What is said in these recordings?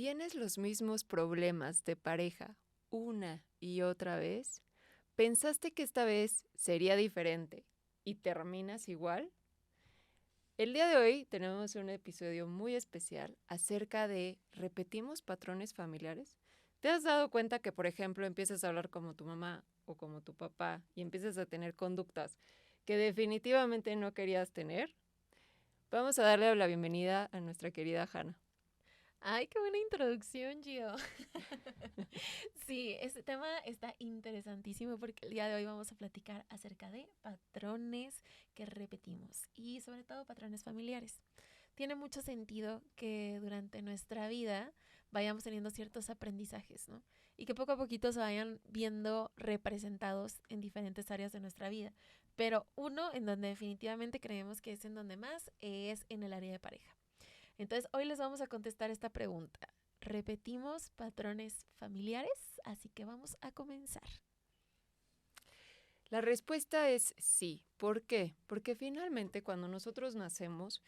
¿Tienes los mismos problemas de pareja una y otra vez? ¿Pensaste que esta vez sería diferente y terminas igual? El día de hoy tenemos un episodio muy especial acerca de ¿repetimos patrones familiares? ¿Te has dado cuenta que, por ejemplo, empiezas a hablar como tu mamá o como tu papá y empiezas a tener conductas que definitivamente no querías tener? Vamos a darle la bienvenida a nuestra querida Hannah. Ay, qué buena introducción, Gio. Sí, este tema está interesantísimo porque el día de hoy vamos a platicar acerca de patrones que repetimos y sobre todo patrones familiares. Tiene mucho sentido que durante nuestra vida vayamos teniendo ciertos aprendizajes, ¿no? Y que poco a poquito se vayan viendo representados en diferentes áreas de nuestra vida. Pero uno en donde definitivamente creemos que es en donde más es en el área de pareja. Entonces, hoy les vamos a contestar esta pregunta. ¿Repetimos patrones familiares? Así que vamos a comenzar. La respuesta es sí. ¿Por qué? Porque finalmente cuando nosotros nacemos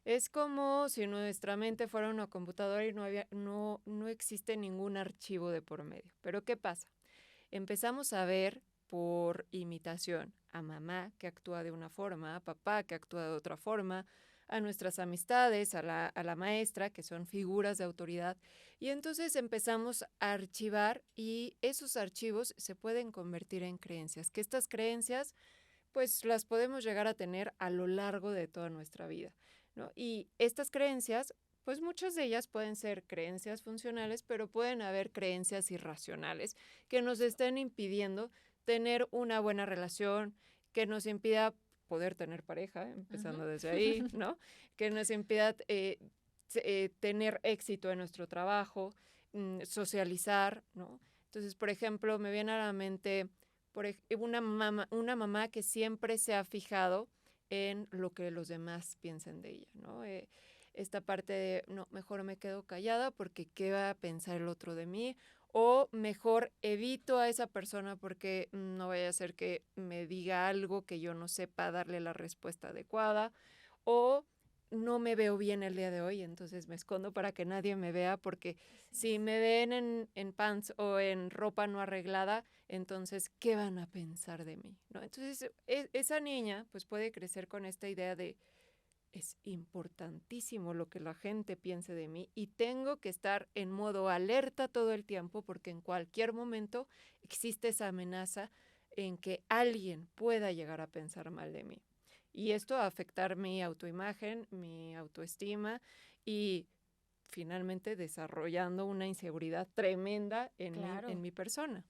es como si nuestra mente fuera una computadora y no existe ningún archivo de por medio. Pero ¿qué pasa? Empezamos a ver por imitación a mamá que actúa de una forma, a papá que actúa de otra forma, a nuestras amistades, a la maestra, que son figuras de autoridad. Y entonces empezamos a archivar y esos archivos se pueden convertir en creencias, que estas creencias pues las podemos llegar a tener a lo largo de toda nuestra vida, ¿no? Y estas creencias, pues muchas de ellas pueden ser creencias funcionales, pero pueden haber creencias irracionales que nos estén impidiendo tener una buena relación, que nos impida poder tener pareja, empezando desde ahí, ¿no? Que nos impida tener éxito en nuestro trabajo, socializar, ¿no? Entonces, por ejemplo, me viene a la mente una mamá que siempre se ha fijado en lo que los demás piensen de ella, ¿no? Esta parte de, no, mejor me quedo callada porque qué va a pensar el otro de mí, o mejor evito a esa persona porque no vaya a ser que me diga algo que yo no sepa darle la respuesta adecuada, o no me veo bien el día de hoy, entonces me escondo para que nadie me vea porque Así si es. me ven en pants o en ropa no arreglada, entonces, ¿qué van a pensar de mí? ¿No? Entonces, esa niña pues puede crecer con esta idea de es importantísimo lo que la gente piense de mí y tengo que estar en modo alerta todo el tiempo porque en cualquier momento existe esa amenaza en que alguien pueda llegar a pensar mal de mí. Y esto va a afectar mi autoimagen, mi autoestima y finalmente desarrollando una inseguridad tremenda en Claro, mi persona.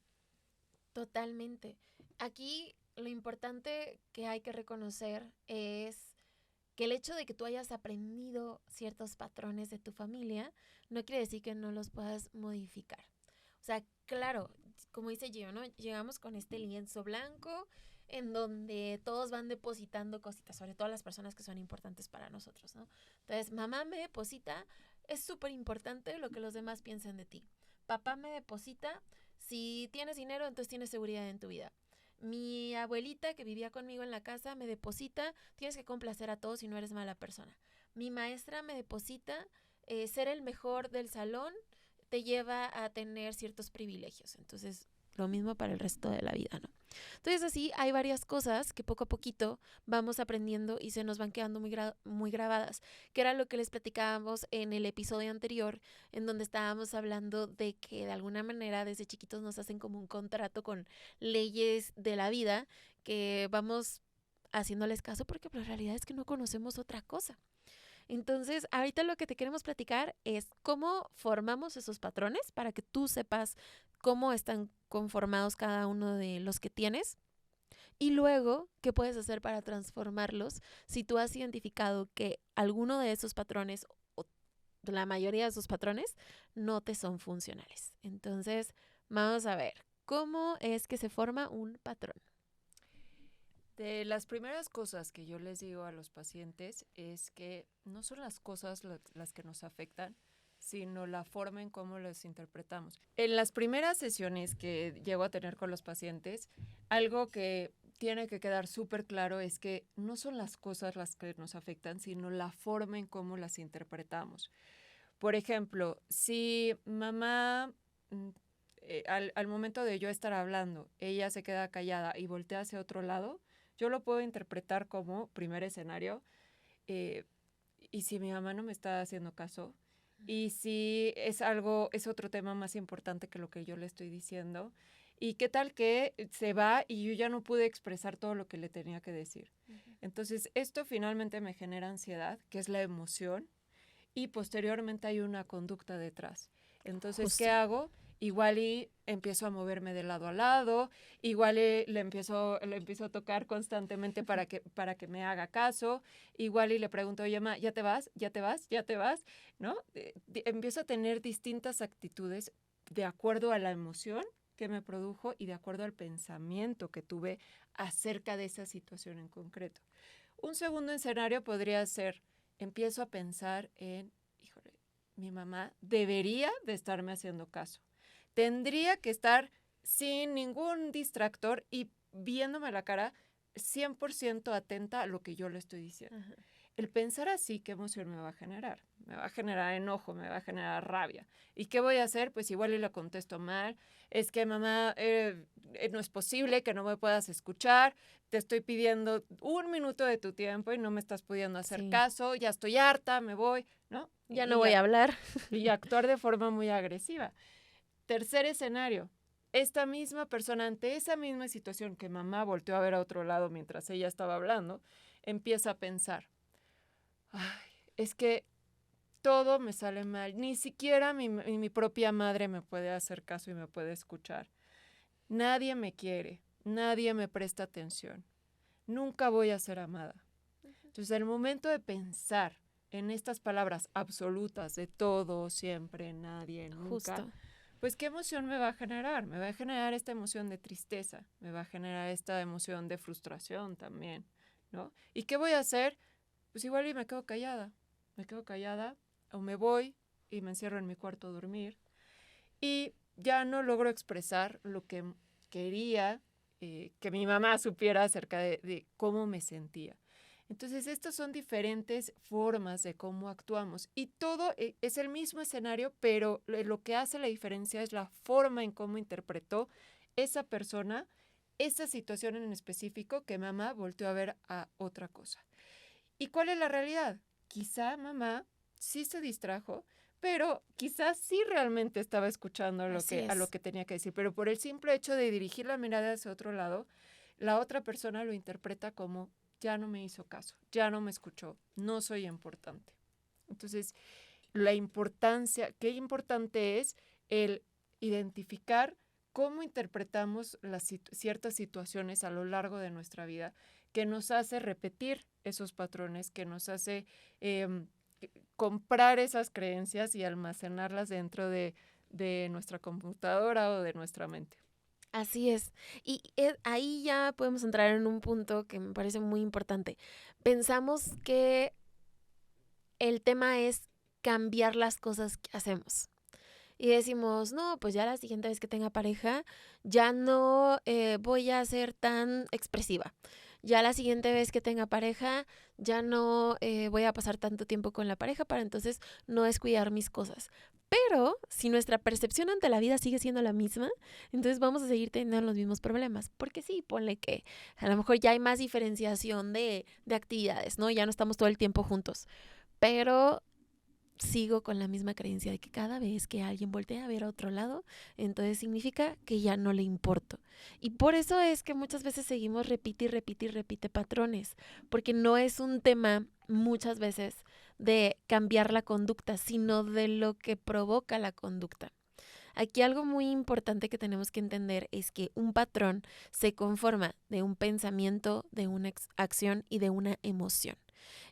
totalmente. Aquí lo importante que hay que reconocer es que el hecho de que tú hayas aprendido ciertos patrones de tu familia no quiere decir que no los puedas modificar. O sea, claro, como dice Gio, ¿no? Llegamos con este lienzo blanco en donde todos van depositando cositas, sobre todo las personas que son importantes para nosotros, ¿no? Entonces, mamá me deposita, es súper importante lo que los demás piensen de ti. Papá me deposita, si tienes dinero, entonces tienes seguridad en tu vida. Mi abuelita que vivía conmigo en la casa me deposita, tienes que complacer a todos si no eres mala persona. Mi maestra me deposita, ser el mejor del salón te lleva a tener ciertos privilegios. Entonces, lo mismo para el resto de la vida, ¿no? Entonces, así hay varias cosas que poco a poquito vamos aprendiendo y se nos van quedando muy grabadas, que era lo que les platicábamos en el episodio anterior, en donde estábamos hablando de que de alguna manera desde chiquitos nos hacen como un contrato con leyes de la vida que vamos haciéndoles caso porque la realidad es que no conocemos otra cosa. Entonces, ahorita lo que te queremos platicar es cómo formamos esos patrones para que tú sepas cómo están conformados cada uno de los que tienes y luego qué puedes hacer para transformarlos si tú has identificado que alguno de esos patrones o la mayoría de esos patrones no te son funcionales. Entonces, vamos a ver, ¿cómo es que se forma un patrón? De las primeras cosas que yo les digo a los pacientes es que no son las cosas las que nos afectan, sino la forma en cómo las interpretamos. En las primeras sesiones que llego a tener con los pacientes, algo que tiene que quedar súper claro es que no son las cosas las que nos afectan, sino la forma en cómo las interpretamos. Por ejemplo, si mamá, al momento de yo estar hablando, ella se queda callada y voltea hacia otro lado, yo lo puedo interpretar como primer escenario. eh, y si mi mamá no me está haciendo caso, y si es otro tema más importante que lo que yo le estoy diciendo, y qué tal que se va y yo ya no pude expresar todo lo que le tenía que decir. Entonces, esto finalmente me genera ansiedad, que es la emoción, y posteriormente hay una conducta detrás. Entonces, ¿qué Justo. hago? Igual y empiezo a moverme de lado a lado, igual y le empiezo a tocar constantemente para que me haga caso, igual y le pregunto, oye, ma, ¿ya te vas? ¿Ya te vas? ¿Ya te vas? ¿No? Empiezo a tener distintas actitudes de acuerdo a la emoción que me produjo y de acuerdo al pensamiento que tuve acerca de esa situación en concreto. Un segundo escenario podría ser, empiezo a pensar en, híjole, mi mamá debería de estarme haciendo caso. Tendría que estar sin ningún distractor y viéndome la cara 100% atenta a lo que yo le estoy diciendo. Ajá. El pensar así, ¿qué emoción me va a generar? Me va a generar enojo, me va a generar rabia. ¿Y qué voy a hacer? Pues igual y le contesto mal. Es que mamá, no es posible que no me puedas escuchar. Te estoy pidiendo 1 minuto de tu tiempo y no me estás pudiendo hacer Sí. caso. Ya estoy harta, me voy, ¿no? Ya no voy a hablar. Y actuar de forma muy agresiva. Tercer escenario. Esta misma persona, ante esa misma situación que mamá volteó a ver a otro lado mientras ella estaba hablando, empieza a pensar, ay, es que todo me sale mal. Ni siquiera mi propia madre me puede hacer caso y me puede escuchar. Nadie me quiere, nadie me presta atención. Nunca voy a ser amada. Entonces, el momento de pensar en estas palabras absolutas de todo, siempre, nadie, nunca, Justo. pues ¿qué emoción me va a generar? Me va a generar esta emoción de tristeza, me va a generar esta emoción de frustración también, ¿no? ¿Y qué voy a hacer? Pues igual y me quedo callada o me voy y me encierro en mi cuarto a dormir y ya no logro expresar lo que quería que mi mamá supiera acerca de cómo me sentía. Entonces, estas son diferentes formas de cómo actuamos y todo es el mismo escenario, pero lo que hace la diferencia es la forma en cómo interpretó esa persona esa situación en específico que mamá volteó a ver a otra cosa. ¿Y cuál es la realidad? Quizá mamá sí se distrajo, pero quizás sí realmente estaba escuchando Así a lo es. que tenía que decir, pero por el simple hecho de dirigir la mirada hacia otro lado, la otra persona lo interpreta como ya no me hizo caso, ya no me escuchó, no soy importante. Entonces, qué importante es el identificar cómo interpretamos ciertas situaciones a lo largo de nuestra vida que nos hace repetir esos patrones, que nos hace eh, comprar esas creencias y almacenarlas dentro de nuestra computadora o de nuestra mente. Así es. Y ahí ya podemos entrar en un punto que me parece muy importante. Pensamos que el tema es cambiar las cosas que hacemos. Y decimos, no, pues ya la siguiente vez que tenga pareja, ya no voy a ser tan expresiva. Ya la siguiente vez que tenga pareja, ya no voy a pasar tanto tiempo con la pareja para entonces no descuidar mis cosas. Pero si nuestra percepción ante la vida sigue siendo la misma, entonces vamos a seguir teniendo los mismos problemas. Porque sí, ponle que a lo mejor ya hay más diferenciación de actividades, ¿no? Ya no estamos todo el tiempo juntos. Pero sigo con la misma creencia de que cada vez que alguien voltea a ver a otro lado, entonces significa que ya no le importo. Y por eso es que muchas veces seguimos repite patrones, porque no es un tema muchas veces de cambiar la conducta, sino de lo que provoca la conducta. Aquí algo muy importante que tenemos que entender es que un patrón se conforma de un pensamiento, de una acción y de una emoción.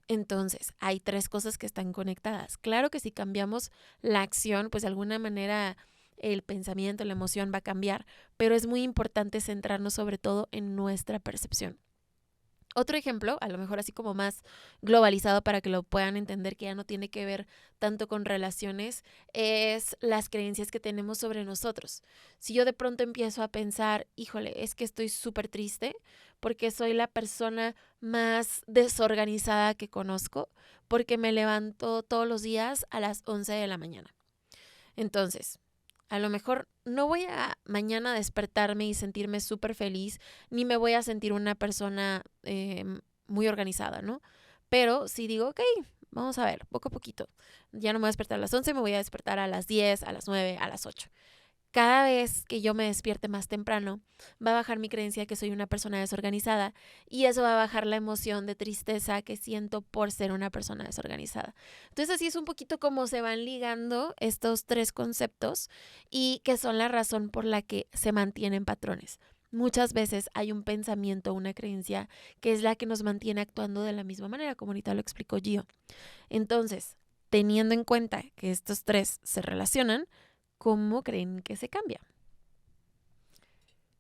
Entonces, hay 3 cosas que están conectadas. Claro que si cambiamos la acción, pues de alguna manera el pensamiento, la emoción va a cambiar, pero es muy importante centrarnos sobre todo en nuestra percepción. Otro ejemplo, a lo mejor así como más globalizado para que lo puedan entender, que ya no tiene que ver tanto con relaciones, es las creencias que tenemos sobre nosotros. Si yo de pronto empiezo a pensar, híjole, es que estoy súper triste, porque soy la persona más desorganizada que conozco, porque me levanto todos los días a las 11 de la mañana. Entonces, a lo mejor no voy a mañana despertarme y sentirme súper feliz, ni me voy a sentir una persona muy organizada, ¿no? Pero si digo, ok, vamos a ver, poco a poquito. Ya no me voy a despertar a las 11, me voy a despertar a las 10, a las 9, a las 8. Cada vez que yo me despierte más temprano, va a bajar mi creencia que soy una persona desorganizada y eso va a bajar la emoción de tristeza que siento por ser una persona desorganizada. Entonces así es un poquito como se van ligando estos tres conceptos y que son la razón por la que se mantienen patrones. Muchas veces hay un pensamiento, una creencia que es la que nos mantiene actuando de la misma manera, como ahorita lo explicó Gio. Entonces, teniendo en cuenta que estos tres se relacionan, ¿cómo creen que se cambia?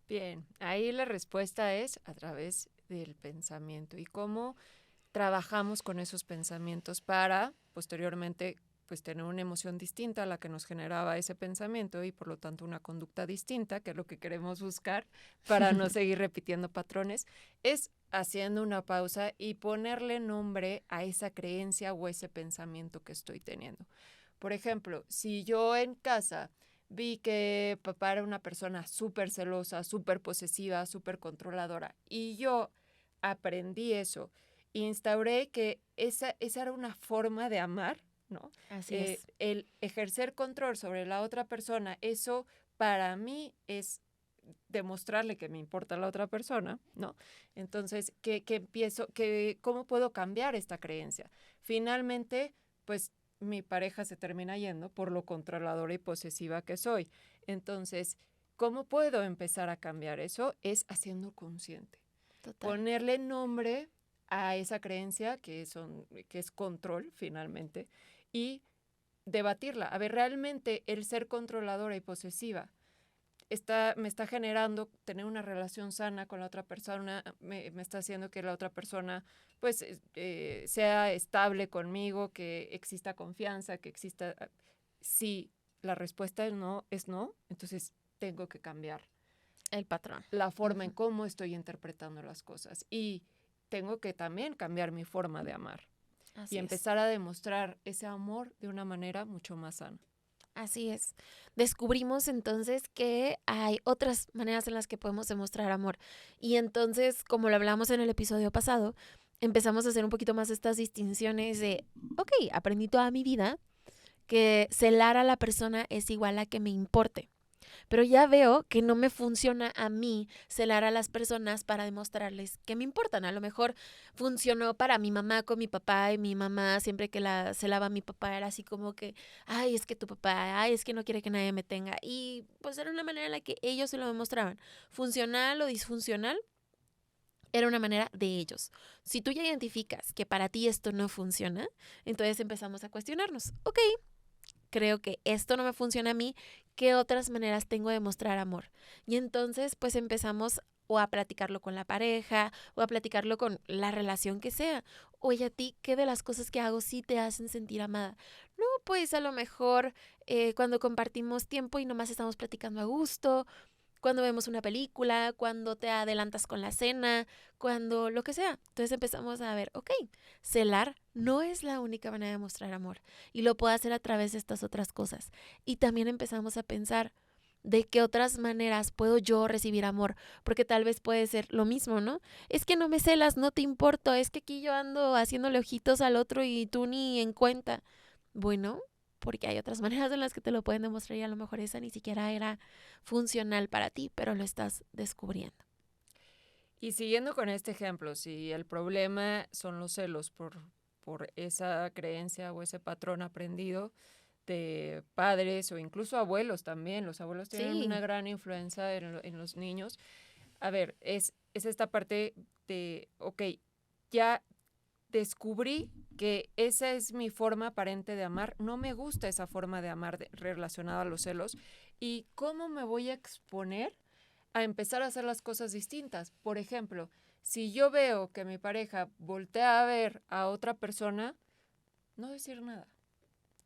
Bien, ahí la respuesta es a través del pensamiento y cómo trabajamos con esos pensamientos para posteriormente pues tener una emoción distinta a la que nos generaba ese pensamiento y por lo tanto una conducta distinta, que es lo que queremos buscar para no seguir repitiendo patrones, es haciendo una pausa y ponerle nombre a esa creencia o ese pensamiento que estoy teniendo. Por ejemplo, si yo en casa vi que papá era una persona súper celosa, súper posesiva, súper controladora y yo aprendí eso, instauré que esa era una forma de amar, ¿no? Así es. El ejercer control sobre la otra persona, eso para mí es demostrarle que me importa la otra persona, ¿no? Entonces, ¿cómo puedo cambiar esta creencia? Finalmente, pues mi pareja se termina yendo por lo controladora y posesiva que soy. Entonces, ¿cómo puedo empezar a cambiar eso? Es haciendo consciente. Total. Ponerle nombre a esa creencia que es control, finalmente, y debatirla. A ver, realmente el ser controladora y posesiva me está generando tener una relación sana con la otra persona, me está haciendo que la otra persona pues sea estable conmigo, que exista confianza, que exista... Si la respuesta es no, entonces tengo que cambiar El patrón. la forma en cómo estoy interpretando las cosas y tengo que también cambiar mi forma de amar y Así es. empezar a demostrar ese amor de una manera mucho más sana. Así es. Descubrimos entonces que hay otras maneras en las que podemos demostrar amor. Y entonces, como lo hablamos en el episodio pasado, empezamos a hacer un poquito más estas distinciones de, ok, aprendí toda mi vida que celar a la persona es igual a que me importe. Pero ya veo que no me funciona a mí celar a las personas para demostrarles que me importan. A lo mejor funcionó para mi mamá con mi papá y mi mamá siempre que la celaba a mi papá era así como que, ay, es que tu papá, ay, es que no quiere que nadie me tenga. Y pues era una manera en la que ellos se lo demostraban. Funcional o disfuncional, era una manera de ellos. Si tú ya identificas que para ti esto no funciona, entonces empezamos a cuestionarnos. Ok, creo que esto no me funciona a mí, ¿qué otras maneras tengo de mostrar amor? Y entonces pues empezamos o a platicarlo con la pareja o a platicarlo con la relación que sea. Oye, a ti, ¿qué de las cosas que hago sí te hacen sentir amada? No, pues a lo mejor cuando compartimos tiempo y nomás estamos platicando a gusto, cuando vemos una película, cuando te adelantas con la cena, cuando lo que sea. Entonces empezamos a ver, ok, celar no es la única manera de mostrar amor y lo puedo hacer a través de estas otras cosas. Y también empezamos a pensar de qué otras maneras puedo yo recibir amor, porque tal vez puede ser lo mismo, ¿no? Es que no me celas, no te importo, es que aquí yo ando haciéndole ojitos al otro y tú ni en cuenta. Bueno, porque hay otras maneras en las que te lo pueden demostrar y a lo mejor esa ni siquiera era funcional para ti, pero lo estás descubriendo. Y siguiendo con este ejemplo, si el problema son los celos por esa creencia o ese patrón aprendido de padres o incluso abuelos también, los abuelos tienen una Sí, gran influencia en los niños. A ver, es esta parte de, ok, ya descubrí que esa es mi forma aparente de amar, no me gusta esa forma de amar relacionada a los celos y cómo me voy a exponer a empezar a hacer las cosas distintas. Por ejemplo, si yo veo que mi pareja voltea a ver a otra persona, no decir nada.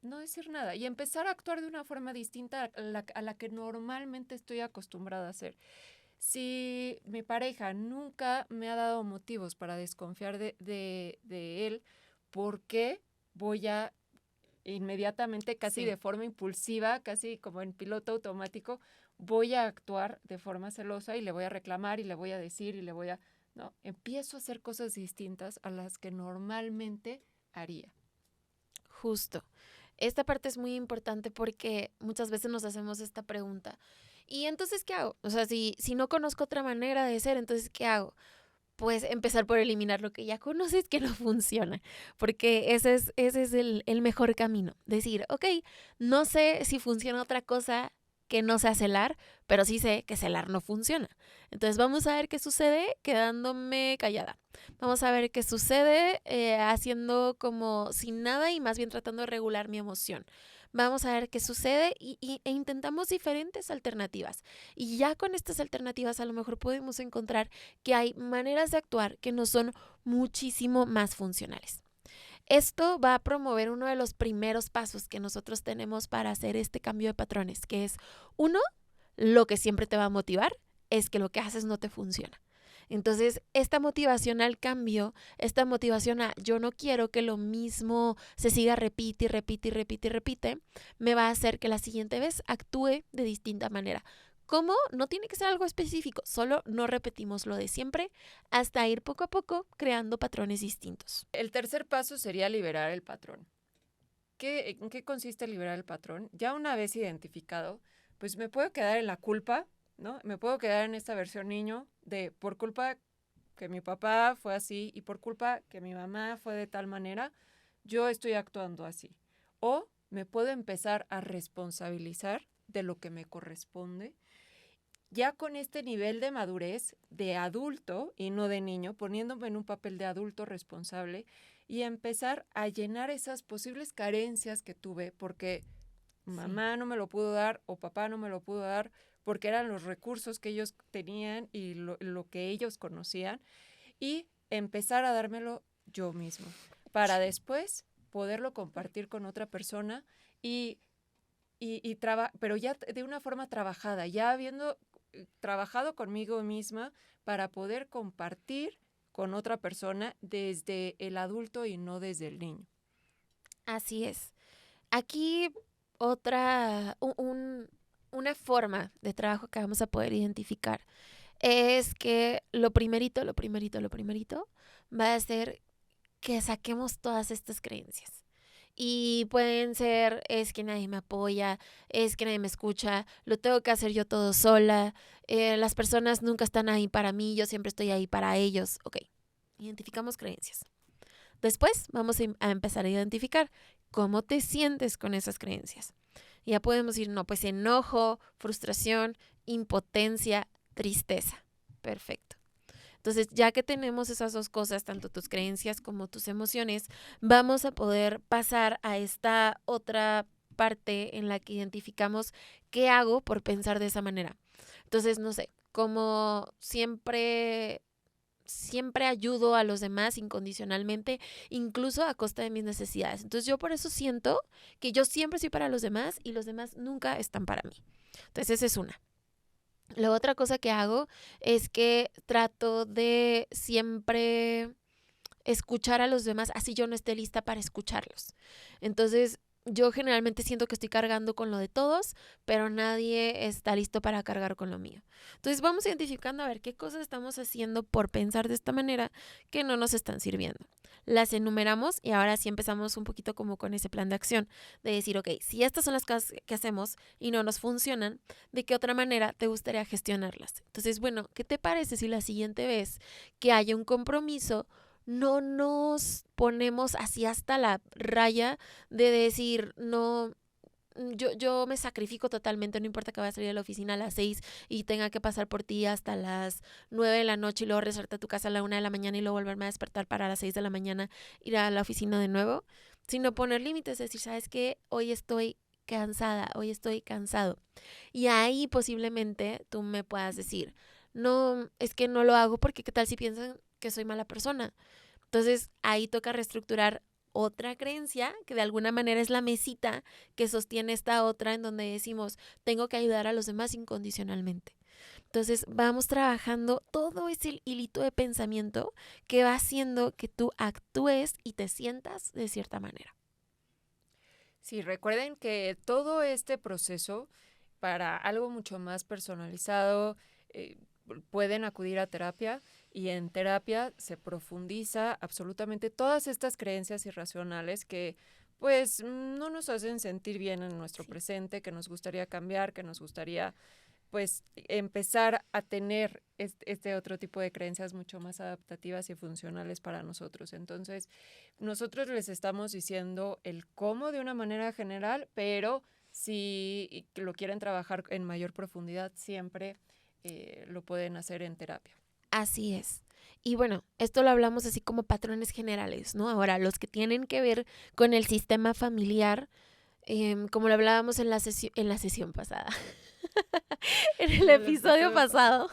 No decir nada y empezar a actuar de una forma distinta a la que normalmente estoy acostumbrada a hacer. Si mi pareja nunca me ha dado motivos para desconfiar de él, ¿por qué voy a inmediatamente, casi de Sí. forma impulsiva, casi como en piloto automático, voy a actuar de forma celosa y le voy a reclamar y le voy a decir y le voy a... No, empiezo a hacer cosas distintas a las que normalmente haría. Justo. Esta parte es muy importante porque muchas veces nos hacemos esta pregunta. ¿Y entonces qué hago? O sea, si no conozco otra manera de ser, entonces ¿qué hago? Pues empezar por eliminar lo que ya conoces que no funciona, porque ese es el mejor camino. Decir, ok, no sé si funciona otra cosa que no sea celar, pero sí sé que celar no funciona. Entonces vamos a ver qué sucede quedándome callada. Vamos a ver qué sucede haciendo como sin nada y más bien tratando de regular mi emoción. Vamos a ver qué sucede e intentamos diferentes alternativas. Y ya con estas alternativas a lo mejor podemos encontrar que hay maneras de actuar que nos son muchísimo más funcionales. Esto va a promover uno de los primeros pasos que nosotros tenemos para hacer este cambio de patrones, que es uno, lo que siempre te va a motivar es que lo que haces no te funciona. Entonces, esta motivación al cambio, esta motivación a yo no quiero que lo mismo se siga repite y repite y repite y repite, me va a hacer que la siguiente vez actúe de distinta manera. ¿Cómo? No tiene que ser algo específico, solo no repetimos lo de siempre hasta ir poco a poco creando patrones distintos. El tercer paso sería liberar el patrón. ¿En qué consiste liberar el patrón? Ya una vez identificado, pues me puedo quedar en la culpa, ¿no? Me puedo quedar en esta versión niño de por culpa que mi papá fue así y por culpa que mi mamá fue de tal manera, yo estoy actuando así. O me puedo empezar a responsabilizar de lo que me corresponde. Ya con este nivel de madurez de adulto y no de niño, poniéndome en un papel de adulto responsable y empezar a llenar esas posibles carencias que tuve porque Sí. mamá no me lo pudo dar o papá no me lo pudo dar porque eran los recursos que ellos tenían y lo que ellos conocían y empezar a dármelo yo mismo para después poderlo compartir con otra persona y, pero ya de una forma trabajada, ya habiendo trabajado conmigo misma para poder compartir con otra persona desde el adulto y no desde el niño. Así es. Aquí una forma de trabajo que vamos a poder identificar es que lo primerito va a ser que saquemos todas estas creencias. Y pueden ser, es que nadie me apoya, es que nadie me escucha, lo tengo que hacer yo todo sola, las personas nunca están ahí para mí, yo siempre estoy ahí para ellos. Ok, identificamos creencias. Después vamos a empezar a identificar cómo te sientes con esas creencias. Ya podemos ir, no, pues enojo, frustración, impotencia, tristeza. Perfecto. Entonces, ya que tenemos esas dos cosas, tanto tus creencias como tus emociones, vamos a poder pasar a esta otra parte en la que identificamos qué hago por pensar de esa manera. Entonces, no sé, como siempre ayudo a los demás incondicionalmente, incluso a costa de mis necesidades. Entonces yo por eso siento que yo siempre soy para los demás y los demás nunca están para mí. Entonces esa es una. La otra cosa que hago es que trato de siempre escuchar a los demás, así yo no esté lista para escucharlos. Entonces, yo generalmente siento que estoy cargando con lo de todos, pero nadie está listo para cargar con lo mío. Entonces, vamos identificando a ver qué cosas estamos haciendo por pensar de esta manera que no nos están sirviendo. Las enumeramos y ahora sí empezamos un poquito como con ese plan de acción, de decir, ok, si estas son las cosas que hacemos y no nos funcionan, ¿de qué otra manera te gustaría gestionarlas? Entonces, bueno, ¿qué te parece si la siguiente vez que haya un compromiso no nos ponemos así hasta la raya de decir, no, yo me sacrifico totalmente, no importa que vaya a salir de la oficina a las 6 y tenga que pasar por ti hasta las 9 de la noche y luego regresarte a tu casa a la 1 de la mañana y luego volverme a despertar para las 6 de la mañana ir a la oficina de nuevo, sino poner límites, decir, ¿sabes qué? Hoy estoy cansada, hoy estoy cansado. Y ahí posiblemente tú me puedas decir, no, es que no lo hago porque qué tal si piensan que soy mala persona. Entonces ahí toca reestructurar otra creencia que de alguna manera es la mesita que sostiene esta otra en donde decimos, tengo que ayudar a los demás incondicionalmente. Entonces vamos trabajando todo ese hilito de pensamiento que va haciendo que tú actúes y te sientas de cierta manera. Sí, recuerden que todo este proceso para algo mucho más personalizado, eh, pueden acudir a terapia y en terapia se profundiza absolutamente todas estas creencias irracionales que pues no nos hacen sentir bien en nuestro Sí. presente, que nos gustaría cambiar, que nos gustaría pues empezar a tener este otro tipo de creencias mucho más adaptativas y funcionales para nosotros. Entonces, nosotros les estamos diciendo el cómo de una manera general, pero si lo quieren trabajar en mayor profundidad, siempre lo pueden hacer en terapia. Así es. Y bueno, esto lo hablamos así como patrones generales, ¿no? Ahora, los que tienen que ver con el sistema familiar, como lo hablábamos en la sesión pasada, en el episodio pasado,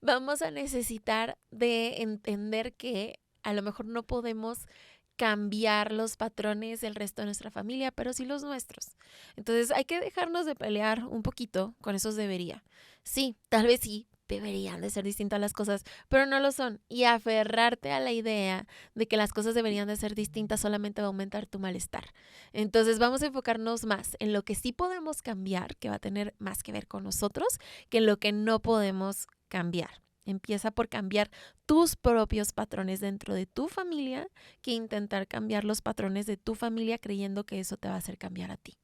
vamos a necesitar de entender que a lo mejor no podemos cambiar los patrones del resto de nuestra familia, pero sí los nuestros. Entonces hay que dejarnos de pelear un poquito con esos debería. Sí, tal vez sí, deberían de ser distintas las cosas, pero no lo son. Y aferrarte a la idea de que las cosas deberían de ser distintas solamente va a aumentar tu malestar. Entonces vamos a enfocarnos más en lo que sí podemos cambiar, que va a tener más que ver con nosotros, que en lo que no podemos cambiar. Empieza por cambiar tus propios patrones dentro de tu familia que intentar cambiar los patrones de tu familia creyendo que eso te va a hacer cambiar a ti.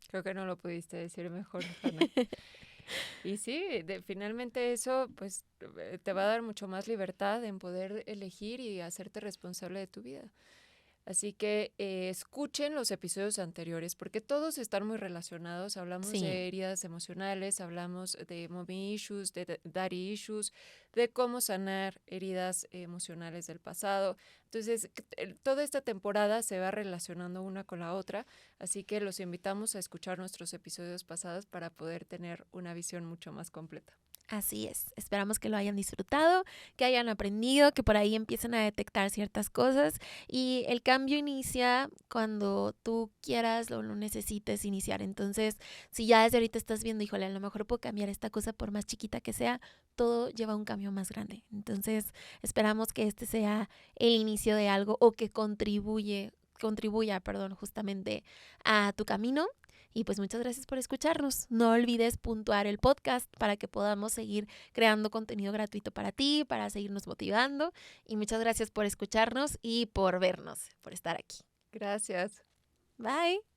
Creo que no lo pudiste decir mejor, Hanna. Y sí, finalmente eso pues te va a dar mucho más libertad en poder elegir y hacerte responsable de tu vida. Así que escuchen los episodios anteriores porque todos están muy relacionados. Hablamos Sí, de heridas emocionales, hablamos de mommy issues, de daddy issues, de cómo sanar heridas emocionales del pasado. Entonces, toda esta temporada se va relacionando una con la otra, así que los invitamos a escuchar nuestros episodios pasados para poder tener una visión mucho más completa. así es. Esperamos que lo hayan disfrutado, que hayan aprendido, que por ahí empiecen a detectar ciertas cosas y el cambio inicia cuando tú quieras o lo necesites iniciar. Entonces, si ya desde ahorita estás viendo, híjole, a lo mejor puedo cambiar esta cosa por más chiquita que sea, todo lleva a un cambio más grande. Entonces, esperamos que este sea el inicio de algo o que contribuya, justamente a tu camino. Y pues muchas gracias por escucharnos. No olvides puntuar el podcast para que podamos seguir creando contenido gratuito para ti, para seguirnos motivando. Y muchas gracias por escucharnos y por vernos, por estar aquí. Gracias. Bye.